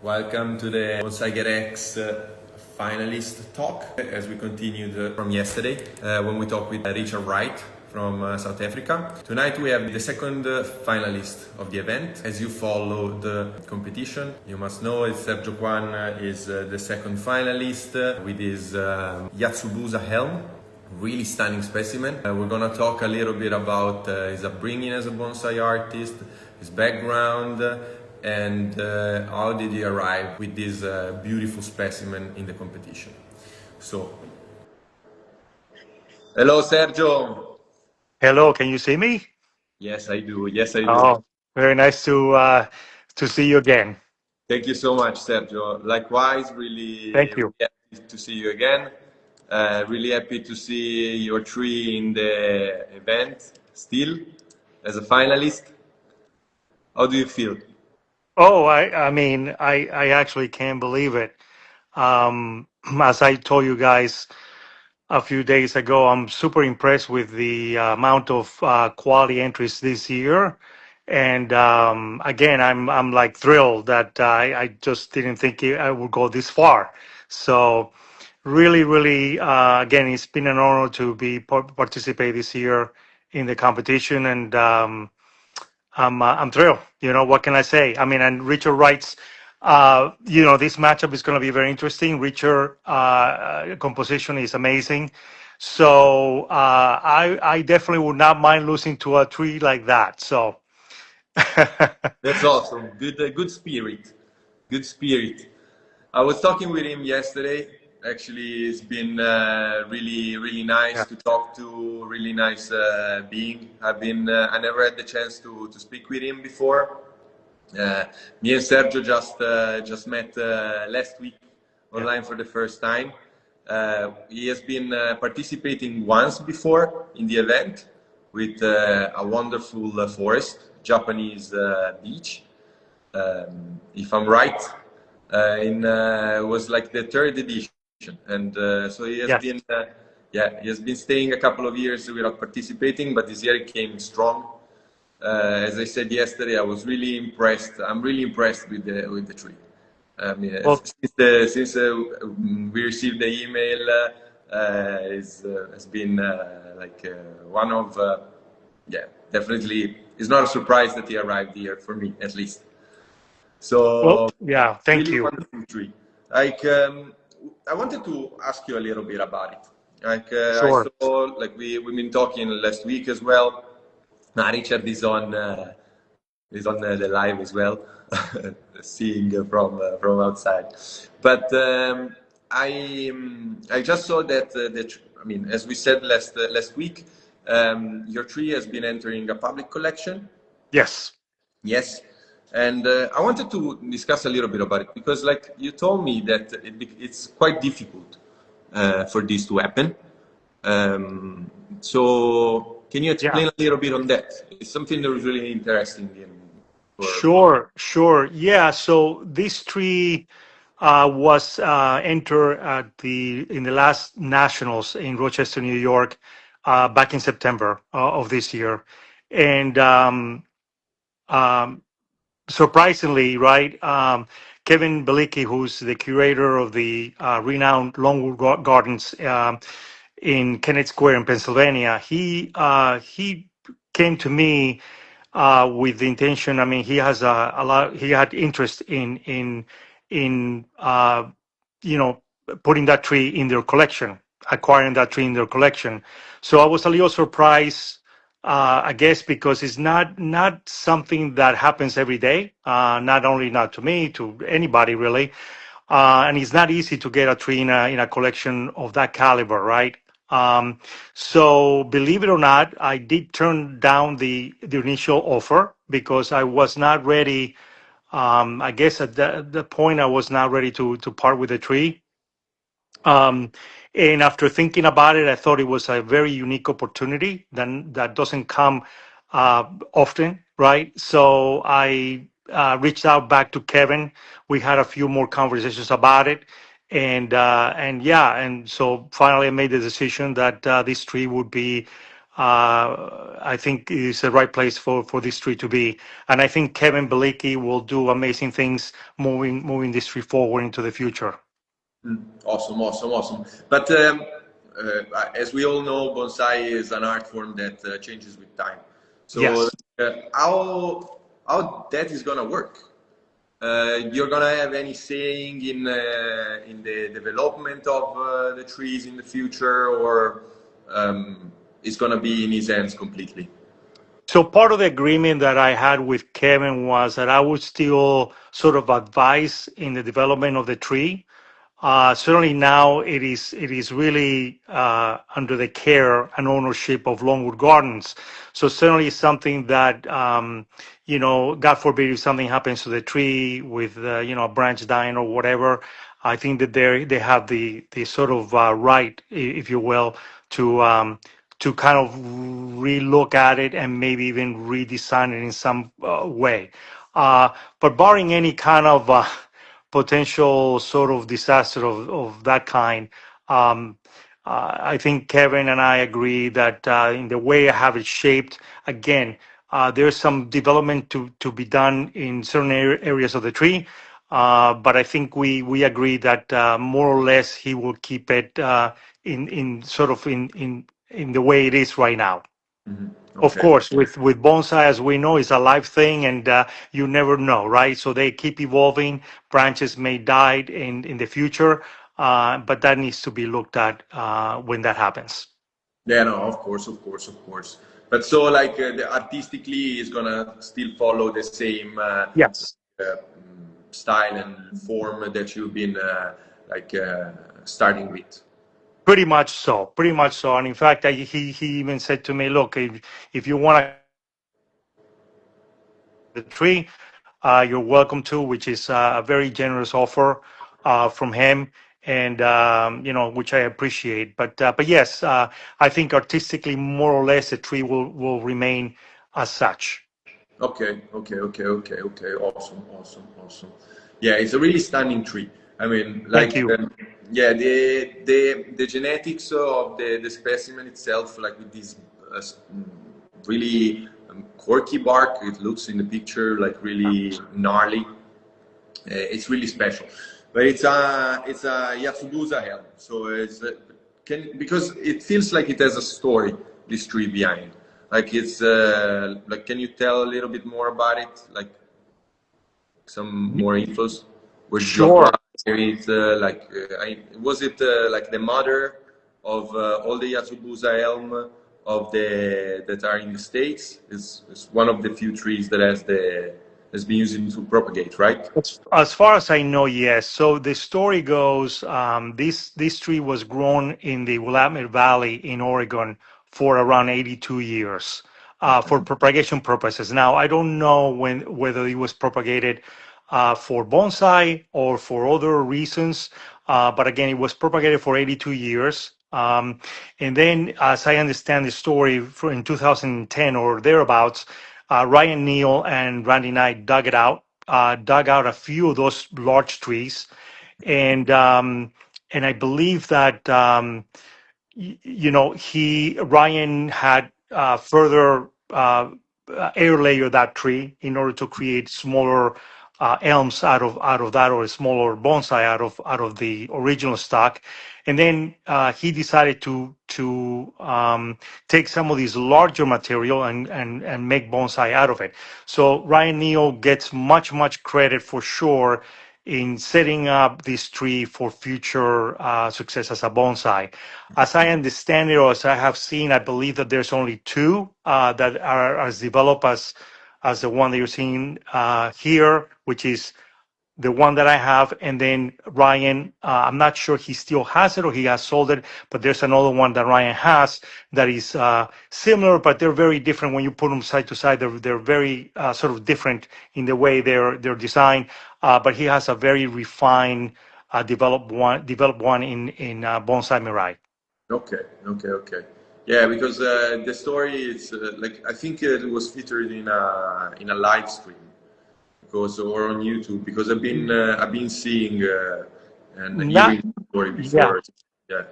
Welcome to the Bonsaigers X finalist talk as we continued from yesterday when we talked with Richard Wright from South Africa. Tonight we have the second finalist of the event. As you follow the competition, you must know Sergio Cuan is the second finalist with his Yatsubusa helm. Really stunning specimen. We're gonna talk a little bit about his upbringing as a bonsai artist, his background, and how did he arrive with this beautiful specimen in the competition. So, hello Sergio. Hello, can you see me? Yes, I do. Yes, I do. Oh, very nice to see you again. Thank you so much, Sergio. Likewise, Thank really you. happy to see you again. Really happy to see your tree in the event still as a finalist. How do you feel? Oh, I actually can't believe it. As I told you guys a few days ago, I'm super impressed with the amount of quality entries this year. And again, I'm like thrilled that I just didn't think I would go this far. So really, again, it's been an honor to be participate this year in the competition, and I'm thrilled. You know, what can I say? I mean, and Richard writes, this matchup is going to be very interesting. Richard composition is amazing. So I definitely would not mind losing to a tree like that. So That's awesome. Good spirit. Good spirit. I was talking with him yesterday. Actually, it's been really nice yeah, to talk to. Really nice being. I never had the chance to speak with him before. Me and Sergio just met last week yeah. online for the first time. He has been participating once before in the event with a wonderful forest, Japanese beach. If I'm right, in was like the third edition, and so he has Yes. been, he has been staying a couple of years without participating, but this year he came strong. As I said yesterday, I was really impressed. I'm really impressed with the tree. I mean, Well, since we received the email, has been one of definitely. It's not a surprise that he arrived here for me, at least. So yeah. Thank really you. wonderful tree. I wanted to ask you a little bit about it. I Sure. saw, we've been talking last week as well. Now Richard is on the live as well, seeing from outside. But I just saw that I mean, as we said last week, your tree has been entering a public collection. Yes. Yes. And I wanted to discuss a little bit about it because, like you told me, that it's quite difficult for this to happen. So, can you Yeah. explain a little bit on that? It's something that was really interesting Sure. Yeah. So this tree was entered at in the last nationals in Rochester, New York, back in September of this year, and um, surprisingly, right, Kevin Belicki, who's the curator of the renowned Longwood Gardens in Kennett Square in Pennsylvania, he came to me with the intention. I mean, he has a lot. He had interest in putting that tree in their collection, acquiring that tree in their collection. So I was a little surprised, I guess, because it's not something that happens every day. Not to me, to anybody really, and it's not easy to get a tree in a collection of that caliber, right? So believe it or not, I did turn down the initial offer because I was not ready. I guess at the point I was not ready to part with the tree. Um, and after thinking about it, I thought it was a very unique opportunity that doesn't come often, right? So I reached out back to Kevin. We had a few more conversations about it, and yeah, and so finally I made the decision that this tree would be I think is the right place for this tree to be. And I think Kevin Belicki will do amazing things moving this tree forward into the future. Awesome, awesome, awesome. But as we all know, bonsai is an art form that changes with time. So Yes. how that is gonna work? You're gonna have any saying in the development of the trees in the future, or it's gonna be in his hands completely? So part of the agreement that I had with Kevin was that I would still sort of advise in the development of the tree. Certainly now it is really under the care and ownership of Longwood Gardens. So certainly something that God forbid if something happens to the tree with a branch dying or whatever, I think that they have the sort of right, if you will, to kind of relook at it and maybe even redesign it in some way. But barring any kind of potential sort of disaster of that kind, I think Kevin and I agree that in the way I have it shaped, again, there's some development to be done in certain areas of the tree. But I think we agree that more or less he will keep it in sort of in the way it is right now. Of Okay. course, with bonsai, as we know, it's a live thing, and you never know, right? So they keep evolving. Branches may die in the future, but that needs to be looked at when that happens. Yeah, no, of course, of course, of course. But so, like, artistically, is gonna still follow the same Yes. style and form that you've been like starting with. Pretty much so. Pretty much so. And in fact, he even said to me, "Look, if you want to the tree, you're welcome to," which is a very generous offer from him, and which I appreciate. But yes, I think artistically, more or less, the tree will remain as such. Okay, okay, okay, okay, okay. Awesome, awesome, awesome. Yeah, it's a really stunning tree. I mean, Thank like, you. yeah, the genetics of the specimen itself, like with this really quirky bark. It looks in the picture like really gnarly. It's really special, but it's a Yatsubusa helm. So it's because it feels like it has a story. This tree behind, like it's like, can you tell a little bit more about it? Like some more infos. Where did you Sure. acquire it? Was it like the mother of all the Yatsubusa elm of the that are in the States? Is one of the few trees that has been used to propagate, right? As far as I know, yes. So the story goes, this tree was grown in the Willamette Valley in Oregon for around 82 years for propagation purposes. Now, I don't know whether it was propagated for bonsai or for other reasons, but again, it was propagated for 82 years. And then, as I understand the story, in 2010 or thereabouts, Ryan Neal and Randy Knight dug out a few of those large trees, and I believe that Ryan had further air layer that tree in order to create smaller elms out of that, or a smaller bonsai out of the original stock. And then he decided to take some of these larger material and make bonsai out of it. So Ryan Neal gets much credit for sure in setting up this tree for future success as a bonsai. As I understand it, or as I have seen, I believe that there's only two that are as developed as the one that you're seeing here, which is the one that I have, and then Ryan, I'm not sure he still has it or he has sold it, but there's another one that Ryan has that is similar, but they're very different when you put them side to side. They're very sort of different in the way they're designed, but he has a very refined, developed one in Bonsai Mirai. Okay, okay, okay. Yeah, because the story is like, I think it was featured in a live stream because, or on YouTube, because I've been seeing and Not, hearing the story yeah. before. Yeah.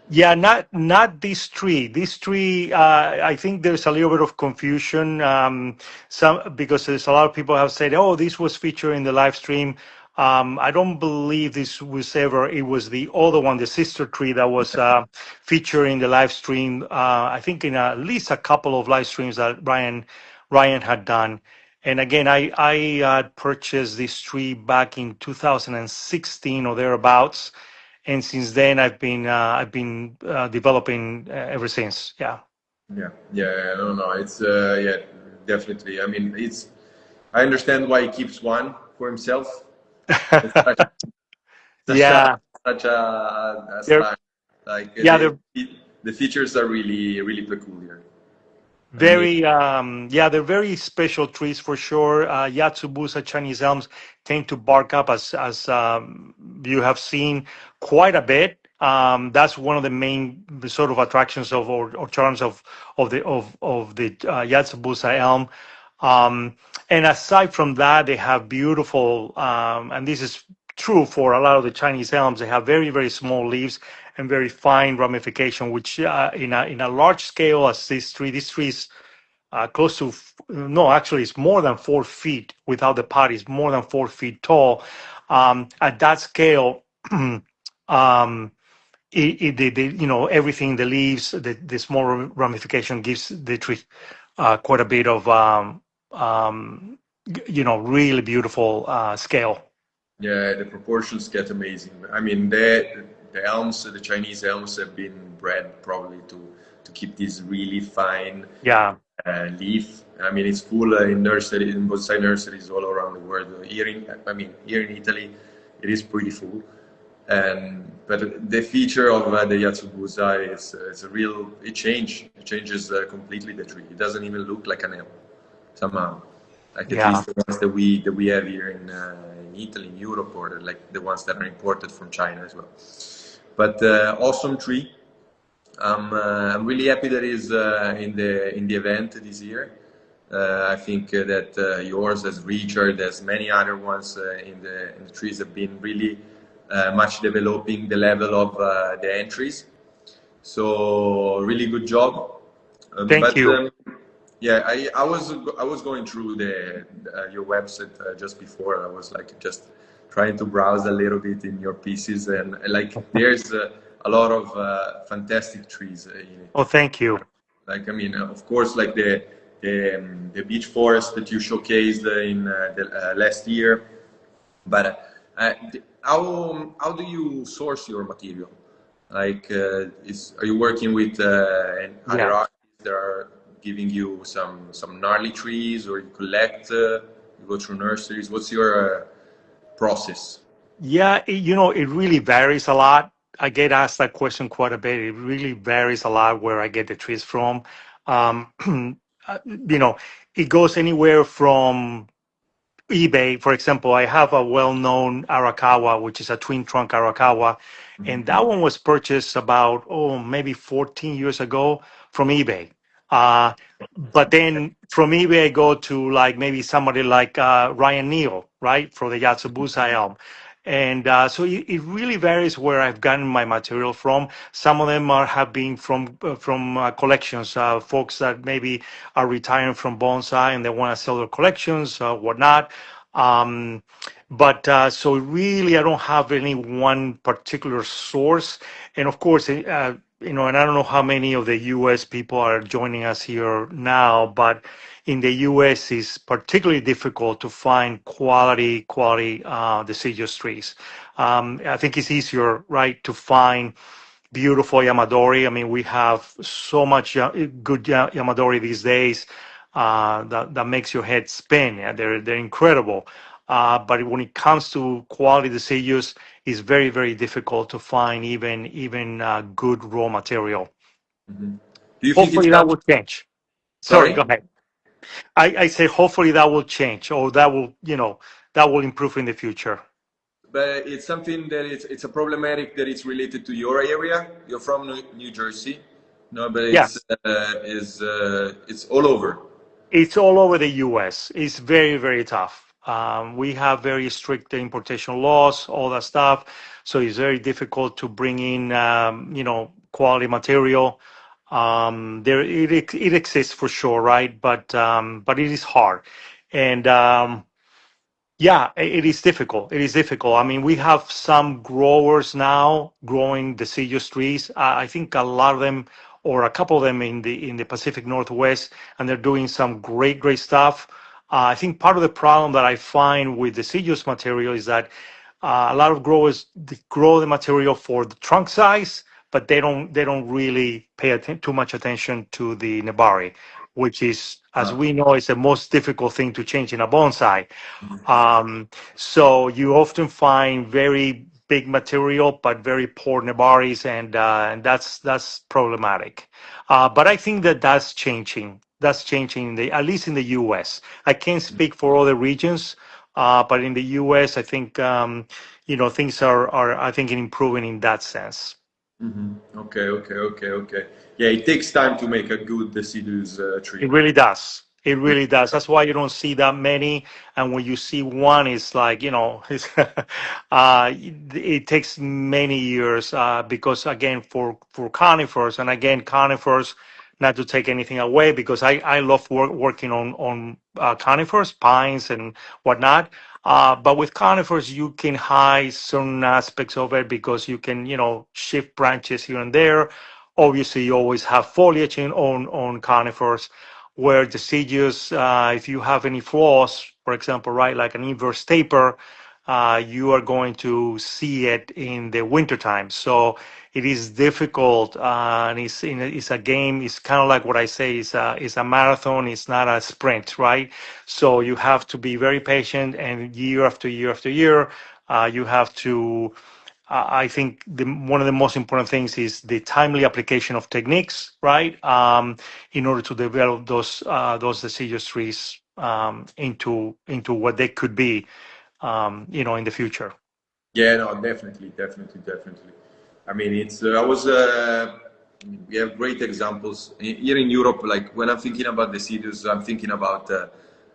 Yeah, not this tree. This tree, I think there's a little bit of confusion. Some because there's a lot of people have said, "Oh, this was featured in the live stream." I don't believe this was ever. It was the other one, the sister tree, that was featured in the live stream. I think in at least a couple of live streams that Ryan had done. And again, I purchased this tree back in 2016 or thereabouts, and since then I've been developing ever since. Yeah. Yeah, yeah, no, no, it's yeah, definitely. I mean, it's. I understand why he keeps one for himself. It's such a Yeah, such a they're style. Like yeah they're the features are really peculiar. I mean, they're very special trees for sure. Yatsubusa Chinese elms tend to bark up as you have seen quite a bit. That's one of the main sort of attractions of or charms of the Yatsubusa elm. And aside from that, they have beautiful, and this is true for a lot of the Chinese elms. They have very small leaves and very fine ramification, which in a large scale as this tree is close to no, actually it's more than 4 feet without the pot. It's more than 4 feet tall. At that scale, um, everything, the leaves, the small ramification gives the tree quite a bit of really beautiful scale. yeah, the proportions get amazing. I mean, the elms, the Chinese elms, have been bred probably to keep this really fine Yeah, leaf. I mean, it's full in nursery, in bonsai nurseries all around the world. Here in Italy, it is pretty full. And but the feature of the Yatsubusa is a real. It changes completely the tree. It doesn't even look like an elm somehow. Like at yeah. least the ones that we have here in Italy, in Europe, or like the ones that are imported from China as well. But awesome tree. I'm really happy that is in the event this year. I think that yours, as Richard, as many other ones in the trees, have been really much developing the level of the entries. So really good job. Thank But you. yeah, I was going through the your website just before. I was like just trying to browse a little bit in your pieces, and like there's a lot of fantastic trees in it. Oh, thank you. Like I mean, of course, like the beech forest that you showcased in the last year. But how do you source your material? Like, are you working with other Yeah. artists that are giving you some gnarly trees, or you collect? You go through nurseries. What's your process? Yeah, it really varies a lot. I get asked that question quite a bit. It really varies a lot where I get the trees from. Um, it goes anywhere from eBay. For example, I have a well-known Arakawa, which is a twin trunk Arakawa, and that one was purchased about, maybe 14 years ago from eBay. Uh, but then from eBay, I go to like maybe somebody like Ryan Neal, right, for the Yatsubusa elm. And so it really varies where I've gotten my material from. Some of them have been from collections, folks that maybe are retiring from bonsai and they want to sell their collections, whatnot. Um, but so really, I don't have any one particular source. And of course, and I don't know how many of the U.S. people are joining us here now, but in the U.S. it's particularly difficult to find quality deciduous trees. I think it's easier, right, to find beautiful Yamadori. I mean, we have so much good Yamadori these days that makes your head spin. Yeah, they're incredible. But when it comes to quality deciduous, it's very difficult to find even good raw material. Mhm. Do you think it's Hopefully that coming? will change. Sorry, Sorry? go ahead. I say hopefully that will change, or that will improve in the future. But it's something that it's a problematic that it's related to your area. You're from New Jersey, no, but it's Yes. it's all over. It's all over the U.S. It's very tough. We have very strict importation laws, all that stuff. So it's very difficult to bring in, quality material. It exists for sure, right? But it is hard, and yeah, it is difficult. It is difficult. I mean, we have some growers now growing deciduous trees. I think a lot of them, or a couple of them in the Pacific Northwest, and they're doing some great stuff. I think part of the problem that I find with deciduous material is that a lot of growers grow the material for the trunk size, but they don't really pay too much attention to the nebari, which is, as we know, is the most difficult thing to change in a bonsai. So you often find very big material, but very poor nebaris, and that's problematic. But I think that that's changing. That's changing, at least in the U.S. I can't speak for other regions, but in the U.S., I think things are I think improving in that sense. Okay. Yeah, it takes time to make a good deciduous It tree. really does. It really does. That's why you don't see that many. And when you see one, it's like, it takes many years because, again, for conifers, and again, conifers, not to take anything away, because I love working on conifers, pines, and whatnot. But with conifers, you can hide certain aspects of it because you can, shift branches here and there. Obviously, you always have foliage on conifers, where deciduous, if you have any flaws, for example, right, like an inverse taper, you are going to see it in the wintertime. So it is difficult, and it's a game. It's kind of like what I say, it's a marathon. It's not a sprint, right? So you have to be very patient, and year after year after year, you have to I think one of the most important things is the timely application of techniques, right? In order to develop those deciduous trees into what they could be, in the future. Yeah, no, definitely. I mean, we have great examples here in Europe. Like when I'm thinking about deciduous, I'm thinking about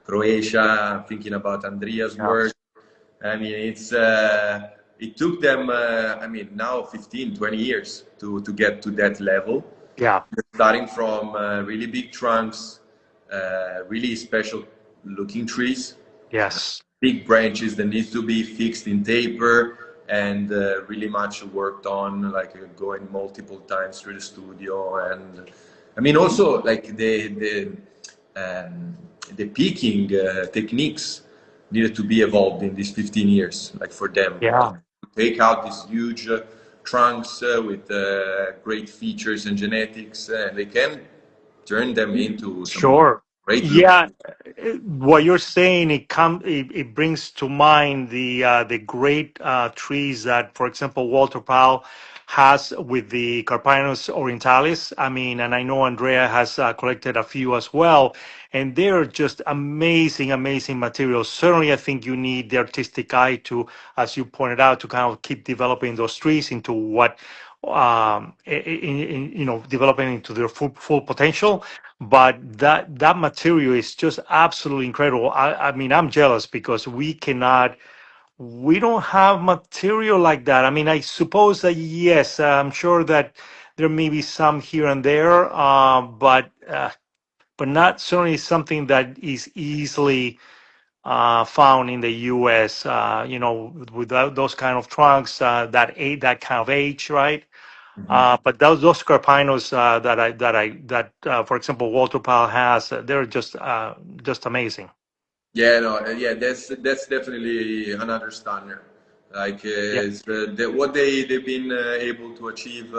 Croatia. I'm thinking about Andrea's Yeah. work. I mean, it took them, now 15, 20 years to get to that level. Yeah. Starting from really big trunks, really special looking trees, Yes. big branches that need to be fixed in taper and really much worked on, like going multiple times through the studio. And I mean, also like the peaking techniques needed to be evolved in these 15 years, like for them Yeah. to take out these huge trunks with great features and genetics, and they can turn them into some Sure. great Yeah, looking. what you're saying, it brings to mind the great trees that, for example, Walter Powell has with the Carpinus orientalis. I mean, and I know Andrea has collected a few as well, and they're just amazing materials. Certainly, I think you need the artistic eye to, as you pointed out, to kind of keep developing those trees into what developing into their full potential. But that material is just absolutely incredible. I mean, I'm jealous because we don't have material like that. I mean, I suppose that, yes, I'm sure that there may be some here and there, but not certainly something that is easily found in the U.S. Without those kind of trunks, that kind of age, right? But those Carpinos for example, Walter Powell has, they're just amazing. Yeah, no, yeah, that's definitely another stunner. Like Yeah, what they've been able to achieve,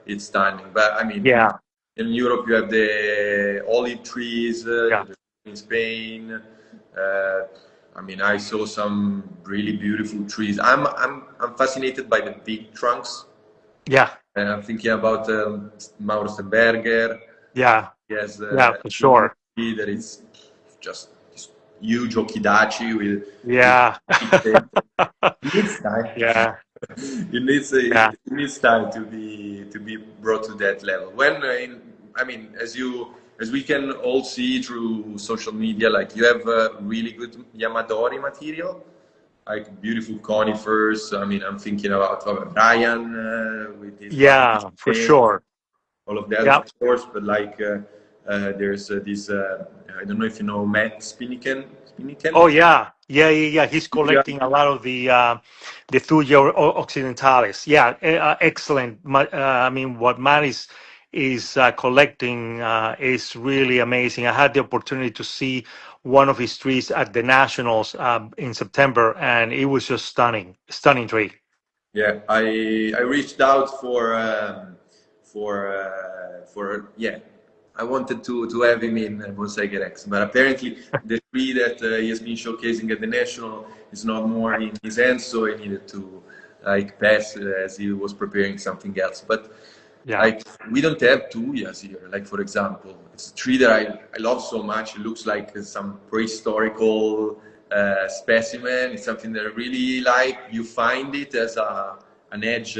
it's stunning. But I mean, yeah, in Europe, you have the olive trees yeah, in Spain. I mean, I saw some really beautiful trees. I'm fascinated by the big trunks. yeah, And I'm thinking about Mauerstenberger. yeah, Yes, yeah, for sure. tree that is just this huge okidachi with Yeah, it needs time. yeah, It yeah, needs time to be brought to that level. I mean, as we can all see through social media, like you have really good Yamadori material. like beautiful conifers. I mean, I'm thinking about Brian with his Yeah, for thing, sure. all of that, Yeah. of course. But like, there's this. I don't know if you know Matt Oh Spinniken. yeah, yeah. He's Yeah, collecting a lot of the Thuja occidentalis. Yeah, excellent. I mean, what Matt is collecting is really amazing. I had the opportunity to see one of his trees at the Nationals in September, and it was just stunning, stunning tree. yeah. I reached out for yeah. I wanted to have him in Bonsaigers X, but apparently the tree that he has been showcasing at the national is not more in his hands, so I needed to like pass as he was preparing something else. But Yeah, like we don't have tuyas here. Like for example, it's a tree that I love so much. It looks like some prehistorical specimen. It's something that I really like. You find it as an edge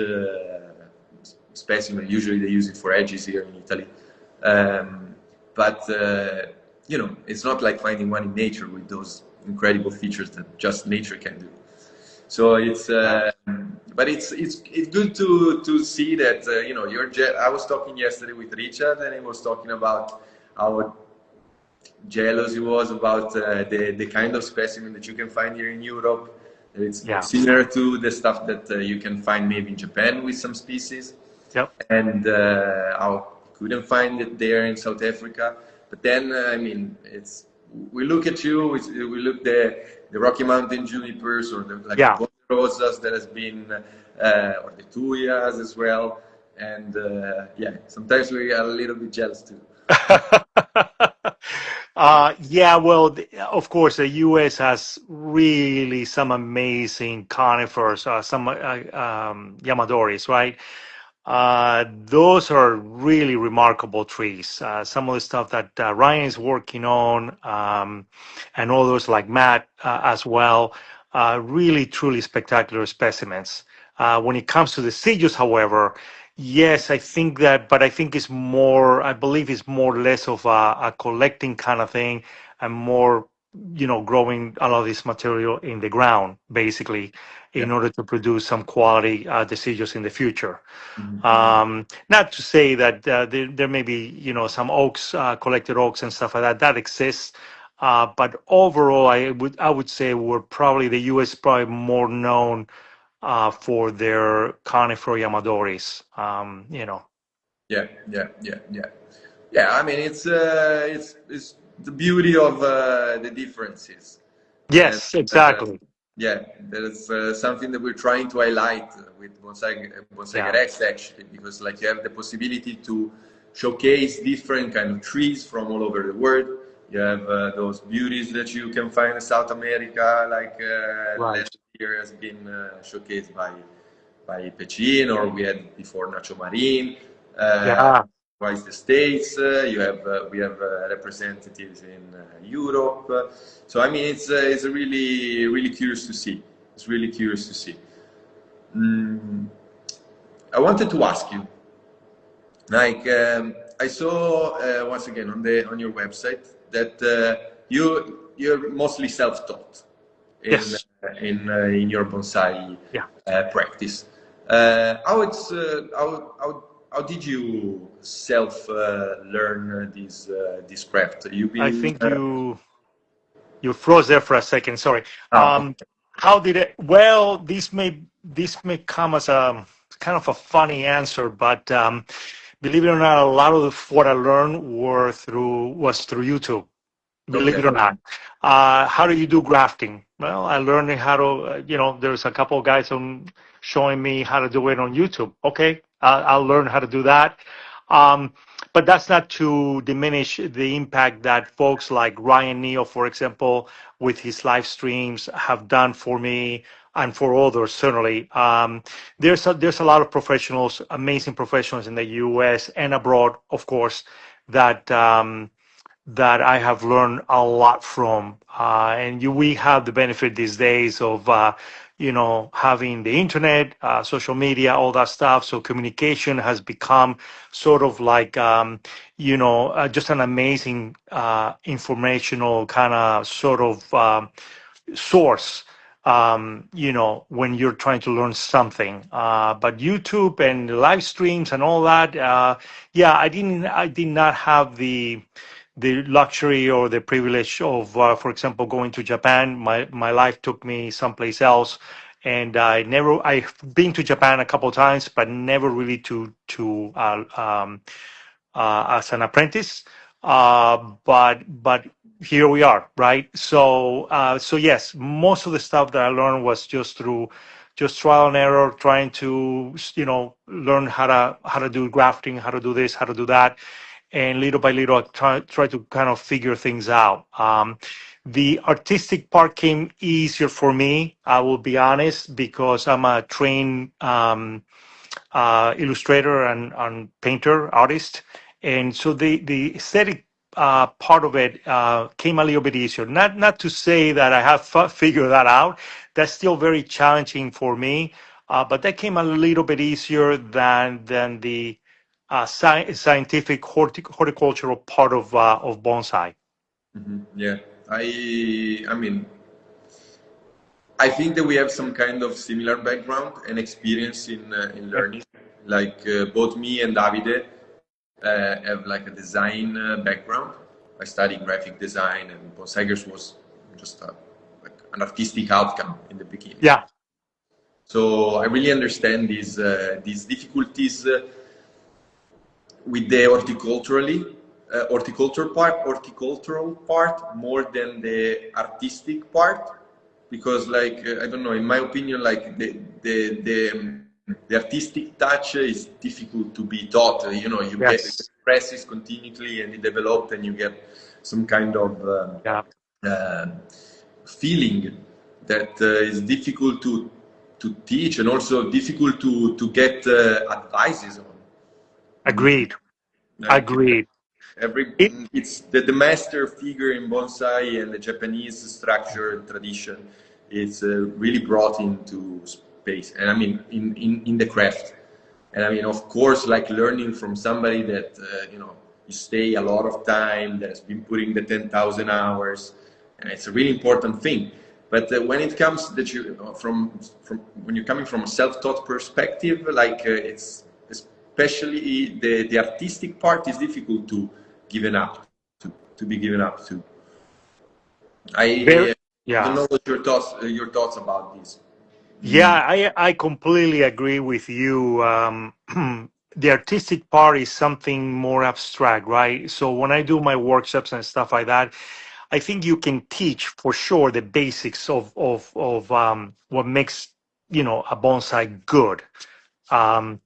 specimen. Usually they use it for edges here in Italy. But you know, it's not like finding one in nature with those incredible features that just nature can do. So it's, yeah, but it's good to see that you know I was talking yesterday with Richard, and he was talking about how jealous he was about the kind of specimen that you can find here in Europe. It's yeah. similar to the stuff that you can find maybe in Japan with some species, Yep. and I couldn't find it there in South Africa. But then, I mean, it's we look at you, we look the Rocky Mountain junipers or like the Yeah. ponderosas that has been, or the tuyas as well, and yeah, sometimes we are a little bit jealous too. Yeah, well, of course, the U.S. has really some amazing conifers, some Yamadoris, right? Those are really remarkable trees. Some of the stuff that Ryan is working on, and others like Matt as well, really truly spectacular specimens. When it comes to the Deciduous, however, yes, I think that, but I think it's more, I believe it's more or less of a collecting kind of thing and more, growing a lot of this material in the ground, basically, Yeah. in order to produce some quality Deciduous in the future. Mhm. Not to say that there may be, some oaks, collected oaks and stuff like that that exists, but overall, I would say we're probably the U.S. probably more known for their conifer Yamadoris. Yeah, yeah. Yeah, I mean it's the beauty of the differences, and Yes, exactly. yeah, that is something that we're trying to highlight with Bonsaigers Yeah, X actually, because like you have the possibility to showcase different kind of trees from all over the world. You have those beauties that you can find in South America, like right. last year has been showcased by Pechin, or we had before Nacho Marin. Uh, Yeah. Twice the States. You have we have representatives in Europe. So I mean, it's really curious to see. It's really curious to see. Mm, I wanted to ask you, like I saw once again on your website that you're mostly self-taught Yes. in your bonsai Yeah. practice. How did you self learn this craft? You I been think you froze there for a second. Sorry. ah, How did it? Well, this may come as a kind of a funny answer, but believe it or not, a lot of what I learned was through YouTube. Believe okay, it or not. How do you do grafting? Well, I learned how to. There's a couple of guys on showing me how to do it on YouTube. Okay, I'll learn how to do that. Um, but that's not to diminish the impact that folks like Ryan Neal, for example, with his live streams, have done for me and for others. Certainly, there's a lot of professionals, amazing professionals in the U.S. and abroad, of course, that. That I have learned a lot from. We have the benefit these days of, having the internet, social media, all that stuff. So communication has become sort of like, just an amazing informational kind of sort of source when you're trying to learn something. But YouTube and live streams and all that, yeah, I did not have the luxury or the privilege of, for example, going to Japan. My life took me someplace else, and I've been to Japan a couple of times, but never really as an apprentice. But here we are, right? So yes, most of the stuff that I learned was just through just trial and error, trying to learn how to do grafting, how to do this, how to do that, and little by little, I try to kind of figure things out. The artistic part came easier for me, I will be honest, because I'm a trained illustrator and painter, artist. And so the aesthetic part of it came a little bit easier. Not to say that I have figured that out. That's still very challenging for me. But that came a little bit easier than the scientific horticultural part of bonsai. Yeah, I mean, I think that we have some kind of similar background and experience in learning. Like both me and Davide have like a design background. I studied graphic design, and Bonsaigers was just like an artistic outcome in the beginning. Yeah, So I really understand these difficulties with the horticultural part more than the artistic part, because like I don't know, in my opinion, like the artistic touch is difficult to be taught. You get yes, presses continuously and you develop, and you get some kind of yeah, uh, feeling that is difficult to teach, and also difficult to get advices on. agreed, Like agreed. every, It, it's the master figure in bonsai and the Japanese structure and tradition is really brought into space, and I mean in the craft. And I mean, of course, like learning from somebody that you stay a lot of time, that has been putting the 10,000 hours, and it's a really important thing. But when it comes that you from when you're coming from a self-taught perspective, like it's especially the artistic part is difficult to given up to be given up to. very, I don't yeah. know what your thoughts about this. Yeah, Mm, I completely agree with you. The artistic part is something more abstract, right? So when I do my workshops and stuff like that, I think you can teach for sure the basics of what makes a bonsai good. Um,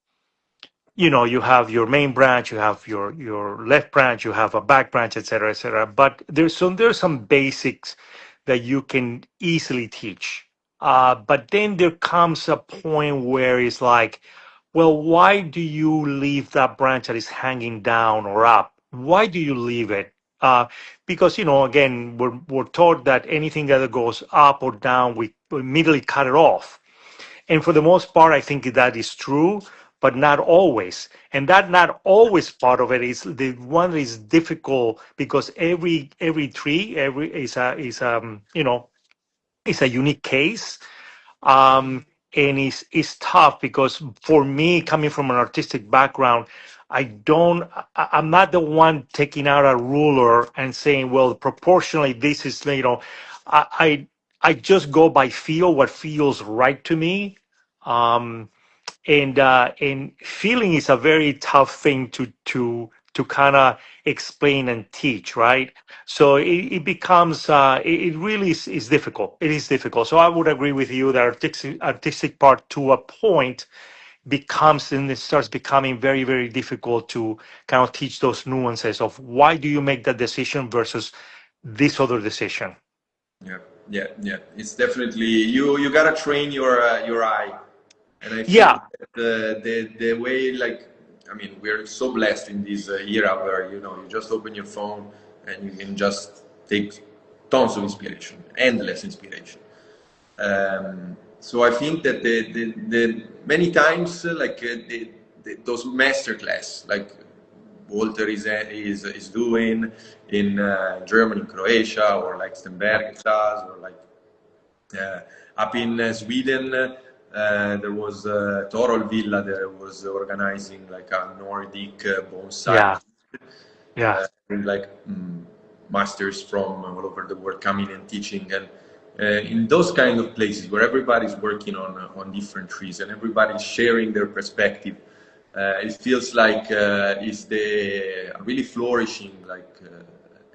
you have your main branch, you have your left branch, you have a back branch, et cetera, et cetera. But there's some basics that you can easily teach. But then there comes a point where it's like, well, why do you leave that branch that is hanging down or up? Why do you leave it? Because again, we're taught that anything that goes up or down, we immediately cut it off. And for the most part, I think that is true, but not always. And that not always part of it is the one that is difficult, because every tree, every is a unique case. And it's tough because for me, coming from an artistic background, I'm not the one taking out a ruler and saying, well, proportionally, this is, I, I, I just go by feel, what feels right to me. Um, and feeling is a very tough thing to kind of explain and teach, right? So it becomes it really is difficult. It is difficult. So I would agree with you that artistic part to a point becomes, and it starts becoming very, very difficult to kind of teach those nuances of why do you make that decision versus this other decision. yeah, yeah. It's definitely you gotta train your eye. And I think Yeah, that the way, like, I mean, we're so blessed in this era where, you just open your phone and you can just take tons of inspiration, endless inspiration. So I think that the many times, like, those masterclass, like Walter is doing in Germany, Croatia, or like Stenberg does, or like Yeah, up in Sweden, there was Torol Villa that was organizing like a Nordic bonsai, Yeah, yeah, and like masters from all over the world coming and teaching. And in those kind of places where everybody's working on different trees and everybody's sharing their perspective, it feels like it's the a really flourishing like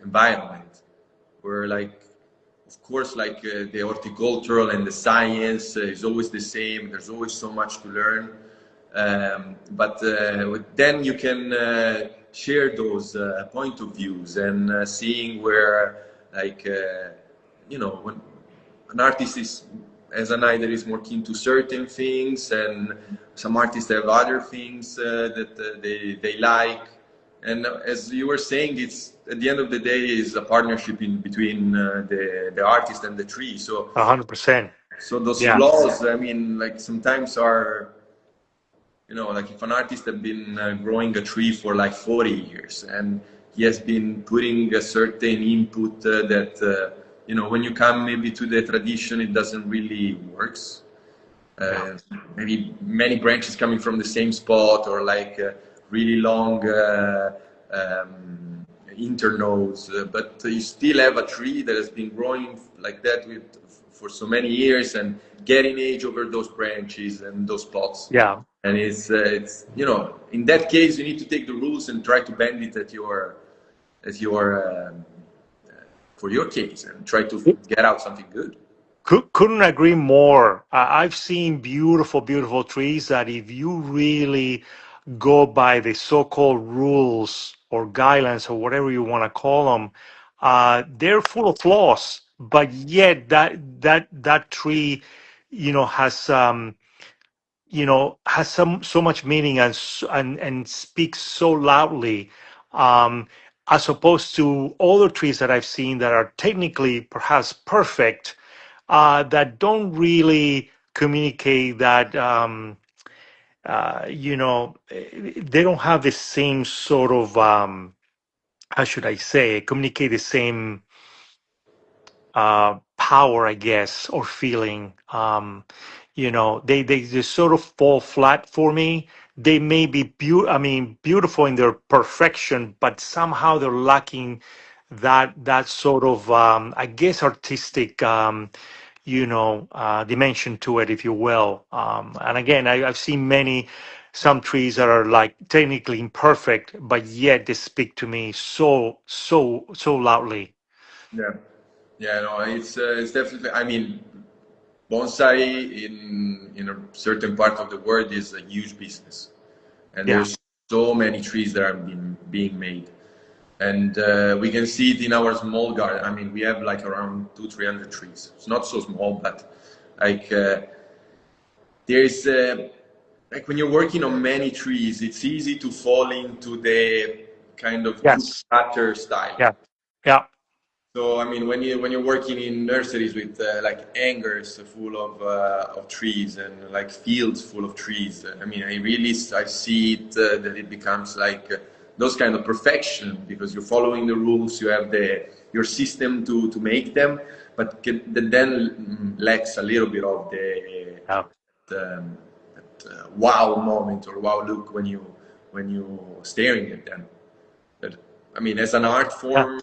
environment where like of course, like the horticultural and the science is always the same. There's always so much to learn, but then you can share those point of views and seeing where, like, when an artist is, as an eye that is more keen to certain things, and some artists have other things that they like. And as you were saying, it's at the end of the day is a partnership in between the artist and the tree. 100%. So those Yeah, flaws, I mean, like sometimes are, like if an artist has been growing a tree for like 40 years and he has been putting a certain input that, when you come maybe to the tradition, it doesn't really works. yeah, Maybe many branches coming from the same spot or like really long internodes, but you still have a tree that has been growing like that for so many years and getting age over those branches and those spots. yeah. And it's in that case you need to take the rules and try to bend it at your for your case and try to get out something good. Couldn't agree more. I've seen beautiful, beautiful trees that if you really go by the so-called rules or guidelines or whatever you want to call them, they're full of flaws. But yet that tree, has has so much meaning and and speaks so loudly, um, as opposed to other trees that I've seen that are technically perhaps perfect, that don't really communicate that, they don't have the same sort of, how should I say, communicate the same power, I guess, or feeling. They just sort of fall flat for me. They may be beautiful in their perfection, but somehow they're lacking that sort of, I guess, artistic, dimension to it, if you will. And again, I've seen some trees that are like technically imperfect, but yet they speak to me so loudly. Yeah, yeah, no, it's definitely. I mean, bonsai in a certain part of the world is a huge business, and Yeah. there's so many trees that are being made, and we can see it in our small garden. I mean, we have like around 200-300 trees. It's not so small, but like there's like when you're working on many trees, it's easy to fall into the kind of cookie Yes. cutter style. Yeah. Yeah. So I mean, when you're working in nurseries with like hangars full of trees and like fields full of trees, I mean, I see it that it becomes like those kind of perfection because you're following the rules, you have your system to make them, but that then lacks a little bit of Yeah. that wow moment or wow look when you staring at them. But I mean, as an art Yeah. form,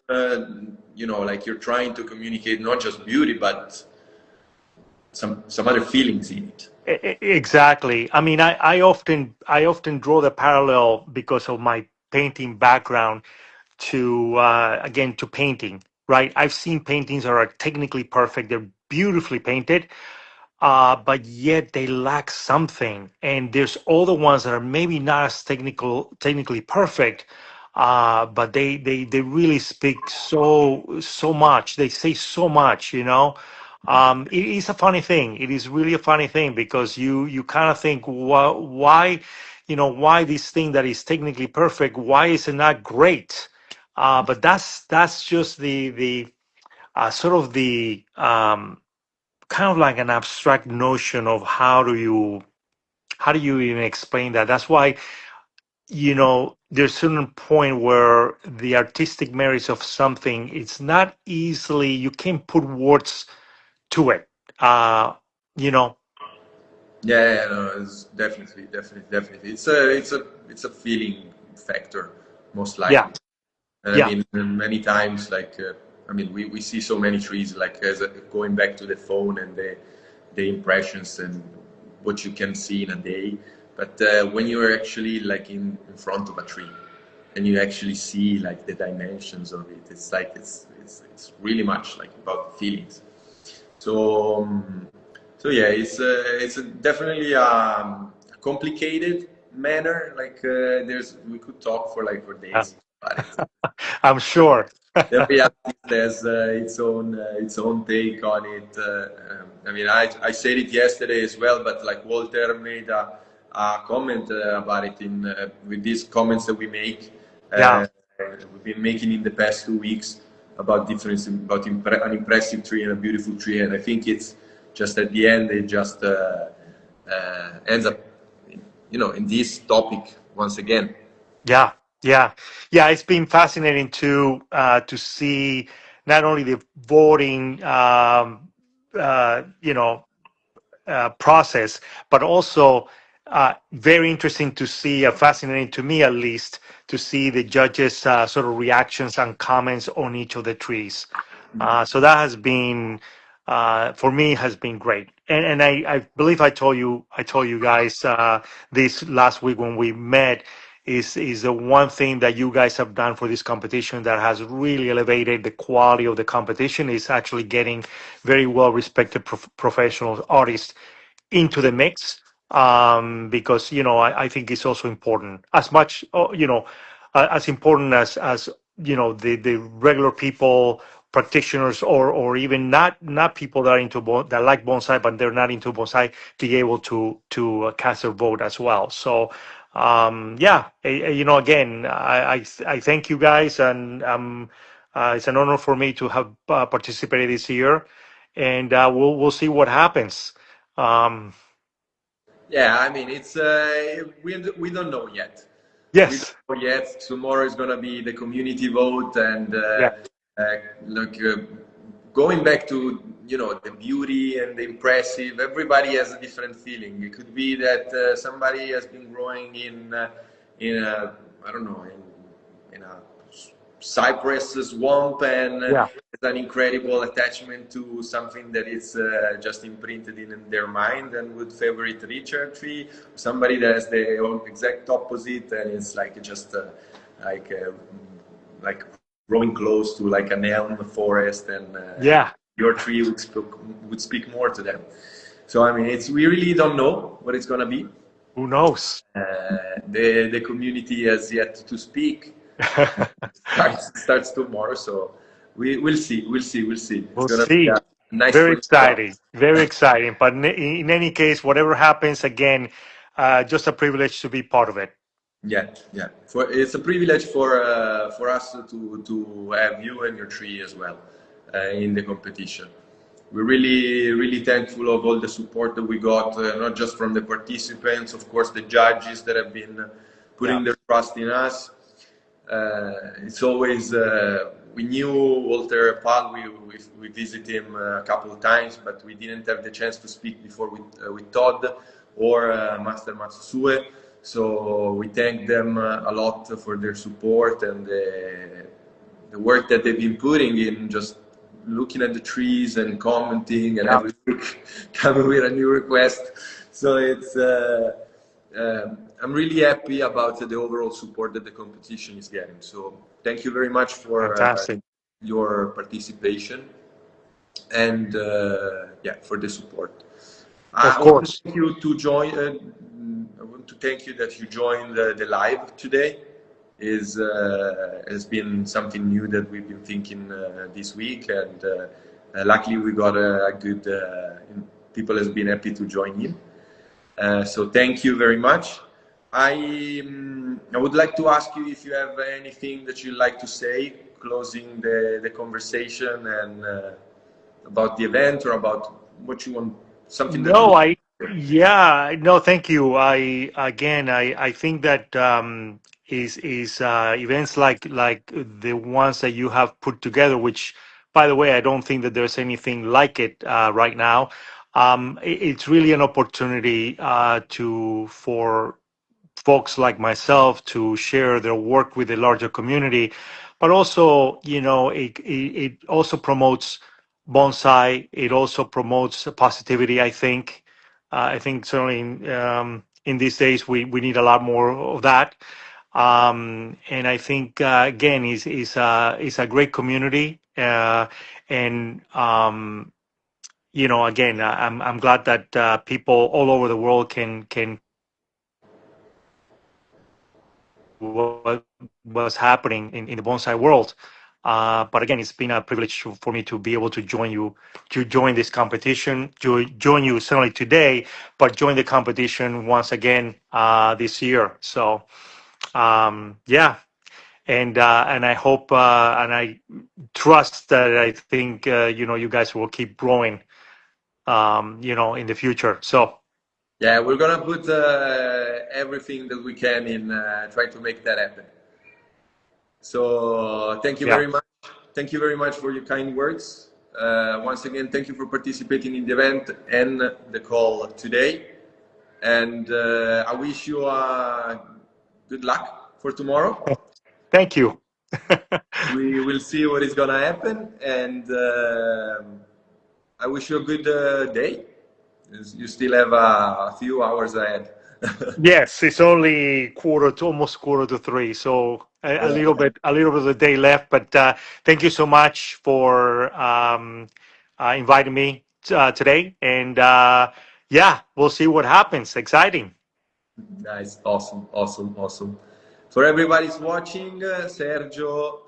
like you're trying to communicate not just beauty, but some other feelings in it. Exactly. I mean, I often draw the parallel because of my painting background to, again, to painting, right? I've seen paintings that are technically perfect. They're beautifully painted, but yet they lack something. And there's other ones that are maybe not as technically perfect, but they really speak so much. They say so much. It is a funny thing. It is really a funny thing because you kind of think, why, why this thing that is technically perfect, why is it not great? But that's just the sort of the, kind of like an abstract notion of how do you even explain that. That's why, there's a certain point where the artistic merits of something, it's not easily, you can't put words to it. Uh, you know, Yeah, no, it's definitely. It's a feeling factor, most yeah, likely. And I yeah, mean, many times, like, I mean, we see so many trees, like, going back to the phone and the impressions and what you can see in a day. But when you're actually like in front of a tree and you actually see like the dimensions of it, it's like it's really much like about feelings. So so yeah, definitely a complicated manner. Like there's we could talk for like for uh, days about it. I'm sure. The reality has its own take on it. I mean, I said it yesterday as well, but like Walter made a comment about it in with these comments that we make. Yeah. Uh, we've been making in the past 2 weeks about difference about an impressive tree and a beautiful tree, and I think it's just at the end it just ends up, in this topic once again. Yeah, yeah, yeah. It's been fascinating to see not only the voting, process, but also very interesting to see, fascinating to me at least, to see the judges' sort of reactions and comments on each of the trees. So that has been, for me, has been great. And I believe I told you guys this last week when we met. Is the one thing that you guys have done for this competition that has really elevated the quality of the competition is actually getting very well respected professional artists into the mix, because I think it's also important as much, as important as the regular people, practitioners, or even not people that are that like bonsai but they're not into bonsai, be able to cast their vote as well. So yeah, again, I thank you guys, and it's an honor for me to have participated this year, and we'll see what happens. um, Yeah, I mean, we don't know yet. We don't yes. know yet. Tomorrow is gonna be the community vote, and Yeah. look, going back to the beauty and the impressive. Everybody has a different feeling. It could be that somebody has been growing in a, I don't know, in a cypress swamp and Yeah. has an incredible attachment to something that is just imprinted in their mind and would favorite Richard tree. Somebody that has the exact opposite and it's like just like uh, like growing close to like an elm forest, and Yeah. your tree would speak more to them. So I mean, we really don't know what it's gonna be. Who knows? The community has yet to speak. Starts tomorrow, so we'll see. It's We'll gonna be see. a nice Very first start. exciting. Very exciting. But in any case, whatever happens, again, just a privilege to be part of it. Yeah. It's a privilege for us to have you and your tree as well in the competition. We're really thankful of all the support that we got, not just from the participants, of course, the judges that have been Yeah. putting their trust in us. It's always we knew Walter Pal. We visited him a couple of times, but we didn't have the chance to speak before with Todd or Master Matsusue. So we thank them a lot for their support and the work that they've been putting in, just looking at the trees and commenting and Yeah. every week coming with a new request. So it's. I'm really happy about the overall support that the competition is getting. So thank you very much for Fantastic. your participation and yeah, for the support. Of I want to course. thank you to join. I want to thank you that you joined the live today. Is has been something new that we've been thinking this week, and luckily we got a good. People has been happy to join in. So thank you very much. I would like to ask you if you have anything that you'd like to say, closing the conversation, and about the event or about what you want, something that you. No, yeah, no, thank you. I think that is events like the ones that you have put together, which By the way, I don't think that there's anything like it right now. It's really an opportunity for folks like myself to share their work with a larger community, but also, it also promotes bonsai. It also promotes positivity. I think certainly in these days we need a lot more of that. And I think again is a great community. And again, I'm glad that people all over the world can what was happening in the bonsai world. But again, it's been a privilege for me to be able to join this competition, to join you certainly today, but join the competition once again this year. So yeah, and I hope and I trust that I think you guys will keep growing, in the future. So. Yeah, we're gonna put everything that we can in try to make that happen. So thank you Yeah. very much. Thank you very much for your kind words. Once again, thank you for participating in the event and the call today. And I wish you good luck for tomorrow. Thank you. We will see what is gonna happen, and I wish you a good day. You still have a few hours ahead. Yes, it's only almost quarter to three, so a little bit of the day left. But thank you so much for inviting me today, and yeah, we'll see what happens. Exciting. Nice, awesome, awesome, awesome. For everybody's watching, Sergio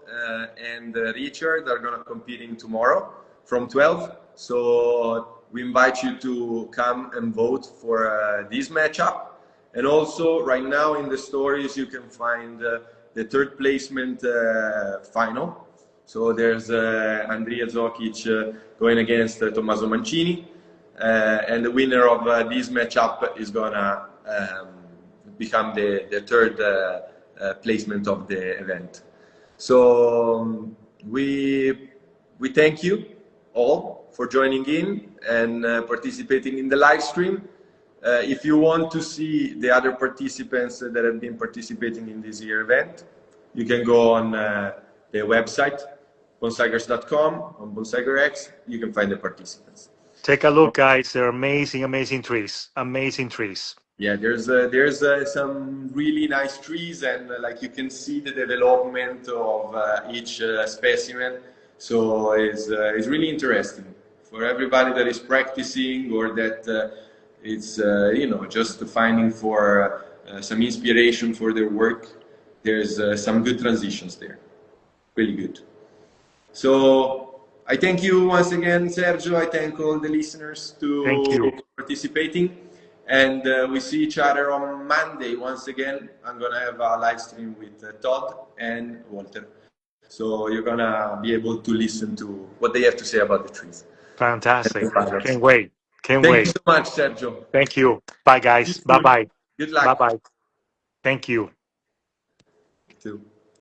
and Richard are gonna competing tomorrow from 12. So we invite you to come and vote for this matchup. And also, right now in the stories, you can find the third placement final. So there's Andrea Zokic going against Tommaso Mancini. And the winner of this matchup is gonna become the third placement of the event. So we thank you all for joining in and participating in the live stream. If you want to see the other participants that have been participating in this year event, you can go on the website, bonsaigers.com, on Bonsaigers X, you can find the participants. Take a look, guys. They're amazing, amazing trees. Amazing trees. Yeah, there's some really nice trees, and like you can see the development of each specimen. So it's really interesting for everybody that is practicing or that it's just finding for some inspiration for their work. There's some good transitions there, really good. So I thank you once again, Sergio. I thank all the listeners to participating, and we see each other on Monday. Once again, I'm gonna have a live stream with Todd and Walter, so you're gonna be able to listen to what they have to say about the trees. Fantastic. Can't wait. Thank you so much, Sergio. Thank you. Bye, guys. Bye-bye. Good luck. Bye-bye. Thank you. You too.